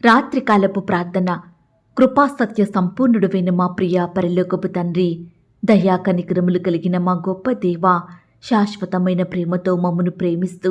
రాత్రికాలపు ప్రార్థన. కృపాసత్య సంపూర్ణుడువైన మా ప్రియ పరలోకపు తండ్రి, దయా కనికరములు కలిగిన మా గొప్ప దేవా, శాశ్వతమైన ప్రేమతో మమ్మను ప్రేమిస్తూ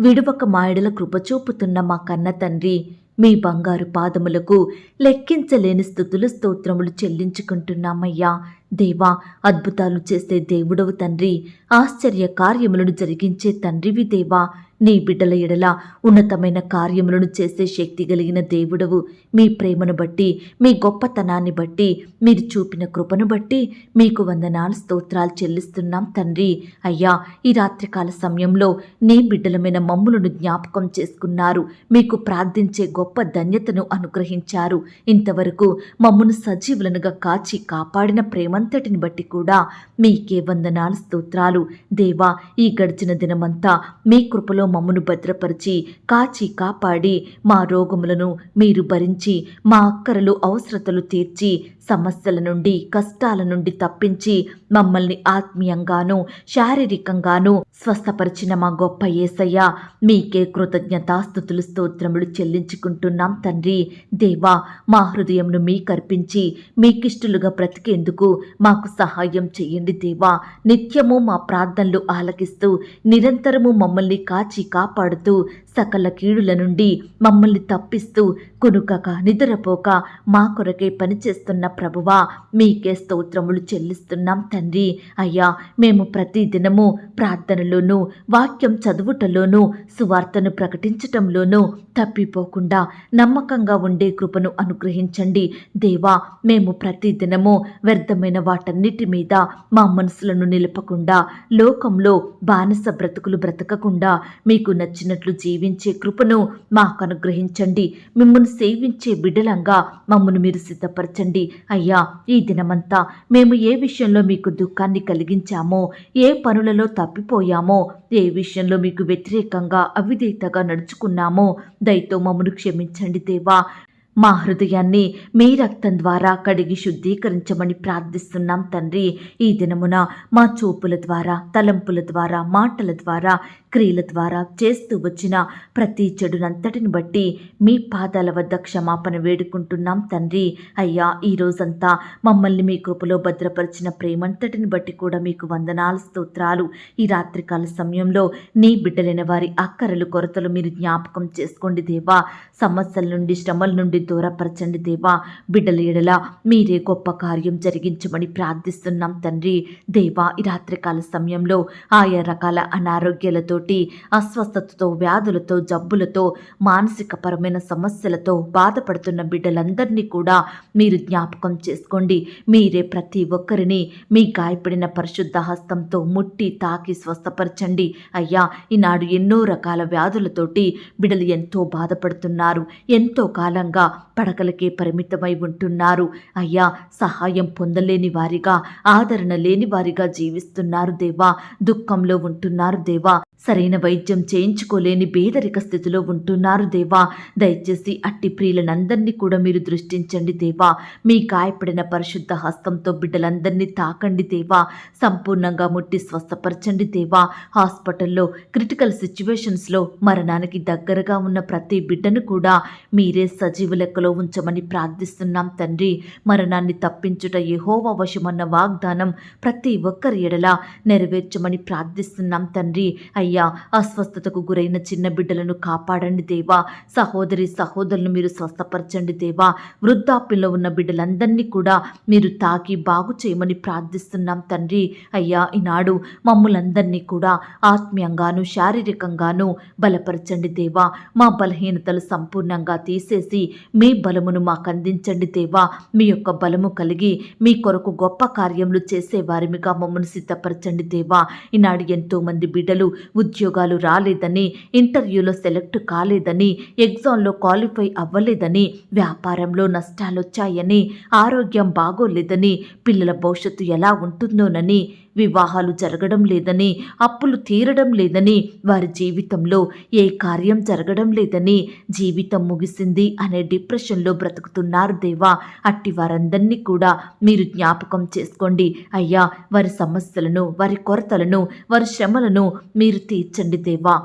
విడువక మాయడల కృపచూపుతున్న మా కన్న తండ్రి, మీ బంగారు పాదములకు లెక్కించలేని స్తుతులు స్తోత్రములు చెల్లించుకుంటున్నామయ్యా. దేవా, అద్భుతాలు చేసే దేవుడవు తండ్రి, ఆశ్చర్య కార్యములను జరిగించే తండ్రివి దేవా. నీ బిడ్డల ఎడల ఉన్నతమైన కార్యములను చేసే శక్తి కలిగిన దేవుడవు. మీ ప్రేమను బట్టి, మీ గొప్పతనాన్ని బట్టి, మీరు చూపిన కృపను బట్టి మీకు వందనాలు స్తోత్రాలు చెల్లిస్తున్నాం తండ్రి. అయ్యా, ఈ రాత్రికాల సమయంలో నీ బిడ్డలమైన మమ్ములను జ్ఞాపకం చేసుకున్నారు. మీకు ప్రార్థించే గొప్ప ధన్యతను అనుగ్రహించారు. ఇంతవరకు మమ్మును సజీవులనుగా కాచి కాపాడిన ప్రేమంతటిని బట్టి కూడా మీకే వందనాలు స్తోత్రాలు. దేవా, ఈ గడిచిన దినమంతా మీ కృపలో మమ్మను భద్రపరిచి కాచి కాపాడి మా రోగములను మీరు భరించి మా అక్కరలు అవసరతలు తీర్చి సమస్యల నుండి కష్టాల నుండి తప్పించి మమ్మల్ని ఆత్మీయంగానూ శారీరకంగానూ స్వస్థపరిచిన మా గొప్ప యేసయ్య, మీకే కృతజ్ఞతాస్తుతులు స్తోత్రములు చెల్లించుకుంటున్నాం తండ్రి. దేవా, మా హృదయంను మీకర్పించి మీకిష్టులుగా బ్రతికేందుకు మాకు సహాయం చేయండి దేవా. నిత్యము మా ప్రార్థనలు ఆలకిస్తూ నిరంతరము మమ్మల్ని కాచి కాపాడుతూ సకల కీడుల నుండి మమ్మల్ని తప్పిస్తూ కొనుకక నిద్రపోక మా కొరకే పనిచేస్తున్న ప్రభువా, మీకే స్తోత్రములు చెల్లిస్తున్నాం తండ్రి. అయ్యా, మేము ప్రతి దినము ప్రార్థనలోనూ వాక్యం చదువుటలోనూ సువార్తను ప్రకటించటంలోనూ తప్పిపోకుండా నమ్మకంగా ఉండే కృపను అనుగ్రహించండి దేవా. మేము ప్రతి దినము వ్యర్థమైన వాటన్నిటి మీద మా మనసులను నిలపకుండా, లోకంలో బానిస బ్రతుకులు బ్రతకకుండా మీకు నచ్చినట్లు జీవించే కృపను మాకు అనుగ్రహించండి. మిమ్మల్ని సేవించే బిడ్డలంగా మమ్మను మీరు సిద్ధపరచండి. అయ్యా, ఈ దినమంతా మేము ఏ విషయంలో మీకు దుఃఖాన్ని కలిగించామో, ఏ పనులలో తప్పిపోయామో, ఏ విషయంలో మీకు వ్యతిరేకంగా అవిధేయతగా నడుచుకున్నామో దయతో మమ్మను క్షమించండి దేవా. మా హృదయాన్ని మీ రక్తం ద్వారా కడిగి శుద్ధీకరించమని ప్రార్థిస్తున్నాం తండ్రి. ఈ దినమున మా చూపుల ద్వారా, తలంపుల ద్వారా, మాటల ద్వారా, క్రియల ద్వారా చేస్తూ వచ్చిన ప్రతి చెడునంతటిని బట్టి మీ పాదాల వద్ద క్షమాపణ వేడుకుంటున్నాం తండ్రి. అయ్యా, ఈ రోజంతా మమ్మల్ని మీ కృపలో భద్రపరిచిన ప్రేమంతటిని బట్టి కూడా మీకు వందనాలు స్తోత్రాలు. ఈ రాత్రికాల సమయంలో నీ బిడ్డలైన వారి అక్కరలు కొరతలు మీరు జ్ఞాపకం చేసుకోండి దేవా. సమస్యల నుండి శ్రమల నుండి దూరపరచండి దేవా. బిడ్డల ఎడల మీరే గొప్ప కార్యం జరిగించమని ప్రార్థిస్తున్నాం తండ్రి. దేవా, ఈ రాత్రికాల సమయంలో ఆయా రకాల అనారోగ్యాలతోటి, అస్వస్థతతో, వ్యాధులతో, జబ్బులతో, మానసిక పరమైన సమస్యలతో బాధపడుతున్న బిడ్డలందరినీ కూడా మీరు జ్ఞాపకం చేసుకోండి. మీరే ప్రతి ఒక్కరిని మీ గాయపడిన పరిశుద్ధ హస్తంతో ముట్టి తాకి స్వస్థపరచండి. అయ్యా, ఈనాడు ఎన్నో రకాల వ్యాధులతోటి బిడ్డలు ఎంతో బాధపడుతున్నారు. ఎంతో కాలంగా పడకలకే పరిమితమై ఉంటున్నారు. అయ్యా, సహాయం పొందలేని వారిగా, ఆదరణ లేని వారిగా జీవిస్తున్నారు దేవా. దుఃఖంలో ఉంటున్నారు దేవా. సరైన వైద్యం చేయించుకోలేని పేదరిక స్థితిలో ఉంటున్నారు దేవా. దయచేసి అట్టి ప్రియులనందరినీ కూడా మీరు దృష్టించండి దేవా. మీ గాయపడిన పరిశుద్ధ హస్తంతో బిడ్డలందరినీ తాకండి దేవా. సంపూర్ణంగా ముట్టి స్వస్థపరచండి దేవా. హాస్పిటల్లో క్రిటికల్ సిచ్యువేషన్స్లో మరణానికి దగ్గరగా ఉన్న ప్రతి బిడ్డను కూడా మీరే సజీవ లెక్కలో ఉంచమని ప్రార్థిస్తున్నాం తండ్రి. మరణాన్ని తప్పించుట యెహోవా వశమన్న వాగ్దానం ప్రతి ఒక్కరి ఎడల నెరవేర్చమని ప్రార్థిస్తున్నాం తండ్రి. అయ్యా, అస్వస్థతకు గురైన చిన్న బిడ్డలను కాపాడండి దేవా. సహోదరి సహోదరులను మీరు స్వస్థపరచండి దేవా. వృద్ధాప్యంలో ఉన్న బిడ్డలందరినీ కూడా మీరు తాకి బాగు చేయమని ప్రార్థిస్తున్నాం తండ్రి. అయ్యా, ఈనాడు మమ్ములందరినీ కూడా ఆత్మీయంగాను శారీరకంగాను బలపరచండి దేవా. మా బలహీనతలు సంపూర్ణంగా తీసేసి మీ బలమును మాకు అందించండి దేవా. మీ యొక్క బలము కలిగి మీ కొరకు గొప్ప కార్యములు చేసే వారిమిగా మమ్మల్ని సిద్ధపరచండి దేవా. ఈనాడు ఎంతో మంది బిడ్డలు ఉద్యోగాలు రాలేదని, ఇంటర్వ్యూలో సెలెక్ట్ కాలేదని, ఎగ్జామ్లో క్వాలిఫై అవ్వలేదని, వ్యాపారంలో నష్టాలొచ్చాయని, ఆరోగ్యం బాగోలేదని, పిల్లల భవిష్యత్తు ఎలా ఉంటుందోనని, వివాహాలు జరగడం లేదని, అప్పులు తీరడం లేదని, వారి జీవితంలో ఏ కార్యం జరగడం లేదని, జీవితం ముగిసింది అనే డిప్రెషన్లో బ్రతుకుతున్నారు దేవా. అట్టి వారందరినీ కూడా మీరు జ్ఞాపకం చేసుకోండి అయ్యా. వారి సమస్యలను, వారి కొరతలను, వారి శ్రమలను మీరు తీర్చండి దేవా.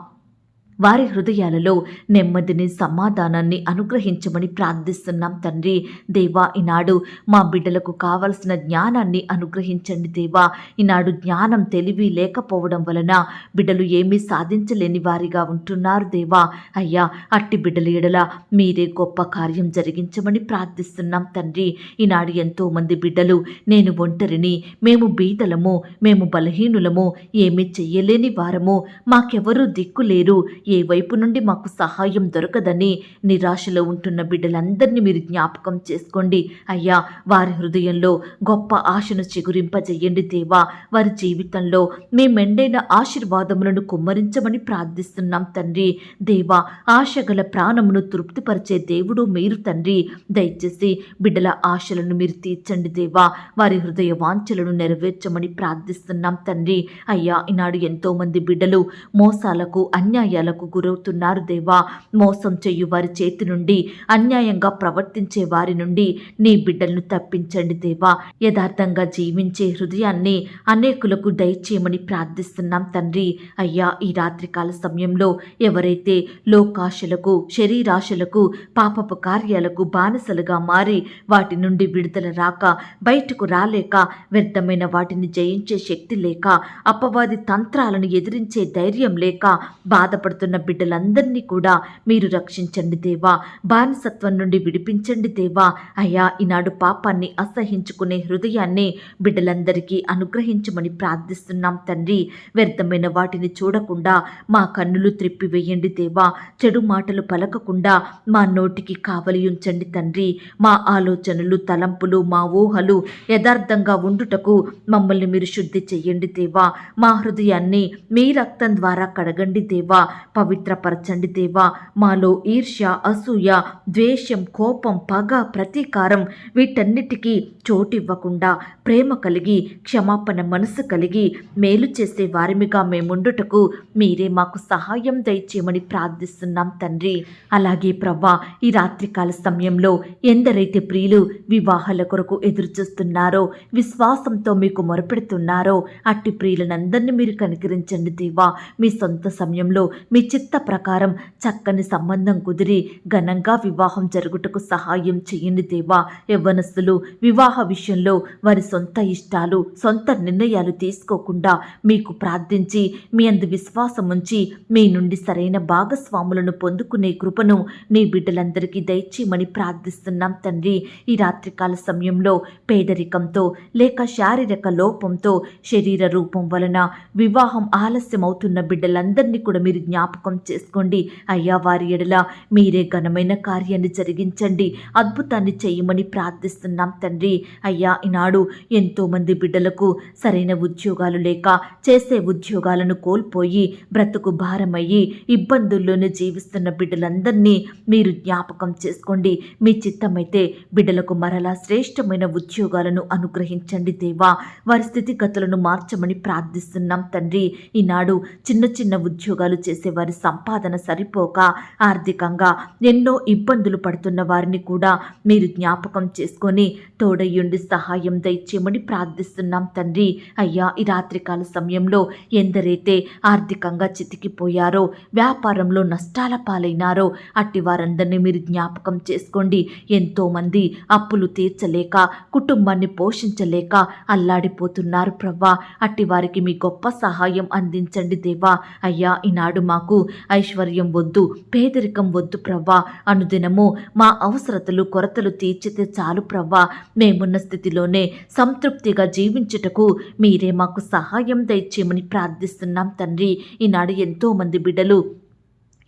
వారి హృదయాలలో నెమ్మదిని సమాధానాన్ని అనుగ్రహించమని ప్రార్థిస్తున్నాం తండ్రి. దేవా, ఈనాడు మా బిడ్డలకు కావలసిన జ్ఞానాన్ని అనుగ్రహించండి దేవా. ఈనాడు జ్ఞానం తెలివి లేకపోవడం వలన బిడ్డలు ఏమీ సాధించలేని వారిగా ఉంటున్నారు దేవా. అయ్యా, అట్టి బిడ్డల ఎడల మీరే గొప్ప కార్యం జరిగించమని ప్రార్థిస్తున్నాం తండ్రి. ఈనాడు ఎంతో మంది బిడ్డలు నేను ఒంటరిని, మేము బీదలము, మేము బలహీనులము, ఏమీ చెయ్యలేని వారము, మాకెవరూ దిక్కులేరు, ఏ వైపు నుండి మాకు సహాయం దొరకదని నిరాశలో ఉంటున్న బిడ్డలందరినీ మీరు జ్ఞాపకం చేసుకోండి అయ్యా. వారి హృదయంలో గొప్ప ఆశను చిగురింపజేయండి దేవా. వారి జీవితంలో మీ మెండైన ఆశీర్వాదములను కుమ్మరించమని ప్రార్థిస్తున్నాం తండ్రి. దేవా, ఆశగల ప్రాణమును తృప్తిపరిచే దేవుడు మీరు తండ్రి. దయచేసి బిడ్డల ఆశలను మీరు తీర్చండి దేవా. వారి హృదయ వాంఛలను నెరవేర్చమని ప్రార్థిస్తున్నాం తండ్రి. అయ్యా, ఈనాడు ఎంతో మంది బిడ్డలు మోసాలకు అన్యాయాలకు గురవుతున్నారు దేవా. మోసం చెయ్యు వారి చేతి నుండి, అన్యాయంగా ప్రవర్తించే వారి నుండి నీ బిడ్డలను తప్పించండి దేవా. యథార్థంగా జీవించే హృదయాన్ని అనేకులకు దయచేయమని ప్రార్థిస్తున్నాం తండ్రి. అయ్యా, ఈ రాత్రికాల సమయంలో ఎవరైతే లోకాశలకు, శరీరాశలకు, పాపపు కార్యాలకు బానిసలుగా మారి వాటి నుండి విడుదల రాక, బయటకు రాలేక, వ్యర్థమైన వాటిని జయించే శక్తి లేక, అపవాది తంత్రాలను ఎదిరించే ధైర్యం లేక బాధపడుతున్న బిడ్డలందరినీ కూడా మీరు రక్షించండి దేవా. బానిసత్వం నుండి విడిపించండి దేవా. అయ్యా, ఈనాడు పాపాన్ని అసహించుకునే హృదయాన్ని బిడ్డలందరికీ అనుగ్రహించమని ప్రార్థిస్తున్నాం తండ్రి. వ్యర్థమైన వాటిని చూడకుండా మా కన్నులు త్రిప్పివేయండి దేవా. చెడు మాటలు పలకకుండా మా నోటికి కావలి ఉంచండి తండ్రి. మా ఆలోచనలు, తలంపులు, మా ఊహలు యథార్థంగా ఉండుటకు మమ్మల్ని మీరు శుద్ధి చెయ్యండి దేవా. మా హృదయాన్ని మీ రక్తం ద్వారా కడగండి దేవా. పవిత్రపరచండి దేవా. మాలో ఈర్ష్య, అసూయ, ద్వేషం, కోపం, పగ, ప్రతీకారం వీటన్నిటికీ చోటివ్వకుండా ప్రేమ కలిగి, క్షమాపణ మనసు కలిగి, మేలు చేసే వారిమిగా మేముండుటకు మీరే మాకు సహాయం దయచేయమని ప్రార్థిస్తున్నాం తండ్రి. అలాగే ప్రవ్వా, ఈ రాత్రికాల సమయంలో ఎందరైతే ప్రియులు వివాహాల కొరకు ఎదురు చూస్తున్నారో, విశ్వాసంతో మీకు మొరపెడుతున్నారో అట్టి ప్రియులనందరినీ మీరు కనికరించండి దేవా. మీ సొంత సమయంలో మీ చిత్త ప్రకారం చక్కని సంబంధం కుదిరి ఘనంగా వివాహం జరుగుటకు సహాయం చేయండి దేవా. యవ్వనస్తులు వివాహ విషయంలో వారి సొంత ఇష్టాలు, సొంత నిర్ణయాలు తీసుకోకుండా మీకు ప్రార్థించి మీ అందు విశ్వాసం ఉంచి మీ నుండి సరైన భాగస్వాములను పొందుకునే కృపను నీ బిడ్డలందరికీ దయచేయమని ప్రార్థిస్తున్నాం తండ్రి. ఈ రాత్రికాల సమయంలో పేదరికంతో లేక శారీరక లోపంతో, శరీర రూపం వలన వివాహం ఆలస్యమవుతున్న బిడ్డలందరినీ కూడా మీరు జ్ఞాపకం చేసుకోండి అయ్యా. వారి ఎడల మీరే ఘనమైన కార్యాన్ని జరిగించండి, అద్భుతాన్ని చేయమని ప్రార్థిస్తున్నాం తండ్రి. అయ్యా, ఈనాడు ఎంతో మంది బిడ్డలకు సరైన ఉద్యోగాలు లేక, చేసే ఉద్యోగాలను కోల్పోయి బ్రతుకు భారమయ్యి ఇబ్బందుల్లోనే జీవిస్తున్న బిడ్డలందరినీ మీరు జ్ఞాపకం చేసుకోండి. మీ చిత్తమైతే బిడ్డలకు మరలా శ్రేష్టమైన ఉద్యోగాలను అనుగ్రహించండి దేవా. వారి స్థితిగతులను మార్చమని ప్రార్థిస్తున్నాం తండ్రి. ఈనాడు చిన్న చిన్న ఉద్యోగాలు చేసే వారి సంపాదన సరిపోక ఆర్థికంగా ఎన్నో ఇబ్బందులు పడుతున్న వారిని కూడా మీరు జ్ఞాపకం చేసుకొని తోడయ్యుండి సహాయం దయచేయమని ప్రార్థిస్తున్నాం తండ్రి. అయ్యా, ఈ రాత్రికాల సమయంలో ఎందరైతే ఆర్థికంగా చితికిపోయారో, వ్యాపారంలో నష్టాల పాలైనారో అట్టి వారందరినీ మీరు జ్ఞాపకం చేసుకోండి. ఎంతోమంది అప్పులు తీర్చలేక, కుటుంబాన్ని పోషించలేక అల్లాడిపోతున్నారు ప్రవ్వా. అట్టి వారికి మీ గొప్ప సహాయం అందించండి దేవా. అయ్యా, ఈనాడు మాకు ఐశ్వర్యం వద్దు, పేదరికం వద్దు ప్రవ్వా. అనుదినము మా అవసరతలు, కొరతలు తీర్చితే చాలు ప్రవ్వా. మేమున్న స్థితిలోనే సంతృప్తిగా జీవించుటకు మీరే మాకు సహాయం దయచేయమని ప్రార్థిస్తున్నాం తండ్రి. ఈనాడు ఎంతో మంది బిడ్డలు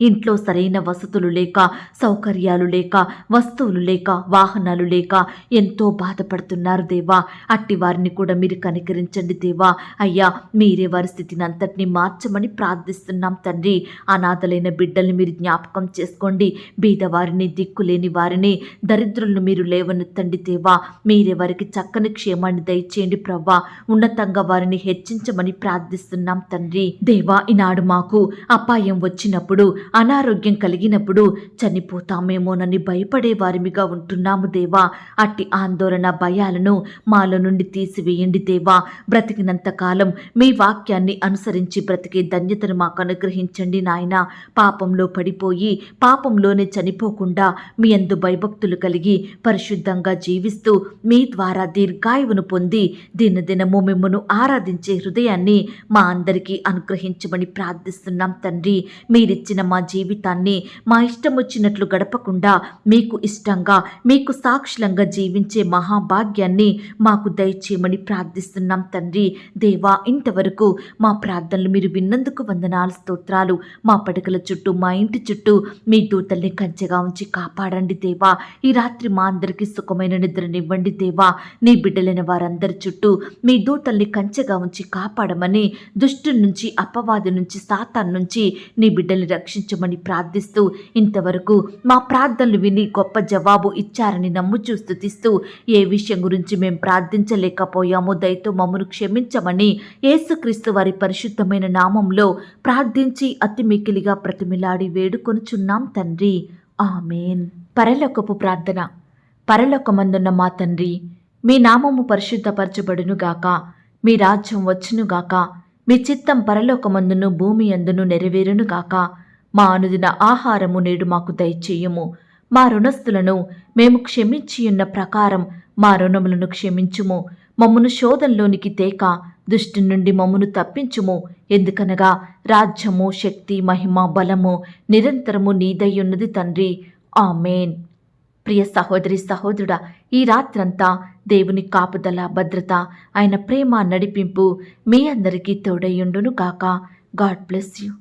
ఇంట్లో సరైన వసతులు లేక, సౌకర్యాలు లేక, వస్తువులు లేక, వాహనాలు లేక ఎంతో బాధపడుతున్నారు దేవా. అట్టి వారిని కూడా మీరు కనికరించండి దేవా. అయ్యా, మీరే వారి స్థితిని అంతటినీ మార్చమని ప్రార్థిస్తున్నాం తండ్రి. అనాథలైన బిడ్డల్ని మీరు జ్ఞాపకం చేసుకోండి. బీదవారిని, దిక్కులేని వారిని, దరిద్రులను మీరు లేవనెత్తండి దేవా. మీరే వారికి చక్కని క్షేమాన్ని దయచేయండి ప్రవ్వా. ఉన్నతంగా వారిని హెచ్చించమని ప్రార్థిస్తున్నాం తండ్రి. దేవా, ఈనాడు మాకు అపాయం వచ్చినప్పుడు అనారోగ్యం కలిగినప్పుడు చనిపోతామేమోనని భయపడే వారిమిగా ఉంటున్నాము దేవా. అట్టి ఆందోళన భయాలను మాలో నుండి తీసివేయండి దేవా. బ్రతికినంత కాలం మీ వాక్యాన్ని అనుసరించి బ్రతికే ధన్యతను మాకు అనుగ్రహించండి నాయన. పాపంలో పడిపోయి పాపంలోనే చనిపోకుండా మీ యందు భయభక్తులు కలిగి పరిశుద్ధంగా జీవిస్తూ మీ ద్వారా దీర్ఘాయువును పొంది దినదినము మిమ్మను ఆరాధించే హృదయాన్ని మా అందరికీ అనుగ్రహించమని ప్రార్థిస్తున్నాం తండ్రి. మీరిచ్చిన మా జీవితాన్ని మా ఇష్టం వచ్చినట్లు గడపకుండా మీకు ఇష్టంగా మీకు సాక్షులంగా జీవించే మహాభాగ్యాన్ని మాకు దయచేయమని ప్రార్థిస్తున్నాం తండ్రి. దేవా, ఇంతవరకు మా ప్రార్థనలు మీరు విన్నందుకు వందనాలు, స్తోత్రాలు. మా పడకల చుట్టూ మా ఇంటి చుట్టూ మీ దూతల్ని కంచెగా ఉంచి కాపాడండి దేవా. ఈ రాత్రి మా అందరికీ సుఖమైన నిద్రనివ్వండి దేవా. నీ బిడ్డలైన వారందరి చుట్టూ మీ దూతల్ని కంచెగా ఉంచి కాపాడమని, దుష్టు నుంచి, అపవాది నుంచి, సాతాన్ నుంచి నీ బిడ్డల్ని రక్షించమని ప్రార్థిస్తూ, ఇంతవరకు మా ప్రార్థనలు విని గొప్ప జవాబు ఇచ్చారని నమ్ముచూ స్తుతిస్తూ, ఏ విషయం గురించి మేము ప్రార్థించలేకపోయామో దయతో మమ్మను క్షమించమని యేసుక్రీస్తు వారి పరిశుద్ధమైన నామంలో ప్రార్థించి అతి మిక్కిలిగా ప్రతిమిలాడి వేడుకొనుచున్నాం తండ్రి. ఆమేన్. పరలోకపు ప్రార్థన. పరలోకమందున్న మా తండ్రి, మీ నామము పరిశుద్ధపరచబడునుగాక, మీ రాజ్యం వచ్చునుగాక, మీ చిత్తం పరలోకమందును భూమి యందును నెరవేరునుగాక. మా అనుదిన ఆహారము నేడు మాకు దయచేయుము. మా రుణస్థులను మేము క్షమించియున్న ప్రకారం మా రుణములను క్షమించుము. మమ్మను శోధంలోనికి తేక దుష్టు నుండి మమ్మను తప్పించుము. ఎందుకనగా రాజ్యము, శక్తి, మహిమ, బలము నిరంతరము నీదయ్యున్నది తండ్రి. ఆమేన్. ప్రియ సహోదరి సహోదరుడా, ఈ రాత్రంతా దేవుని కాపుదల, భద్రత, ఆయన ప్రేమ, నడిపింపు మీ అందరికీ తోడయ్యుండును గాక. God bless you.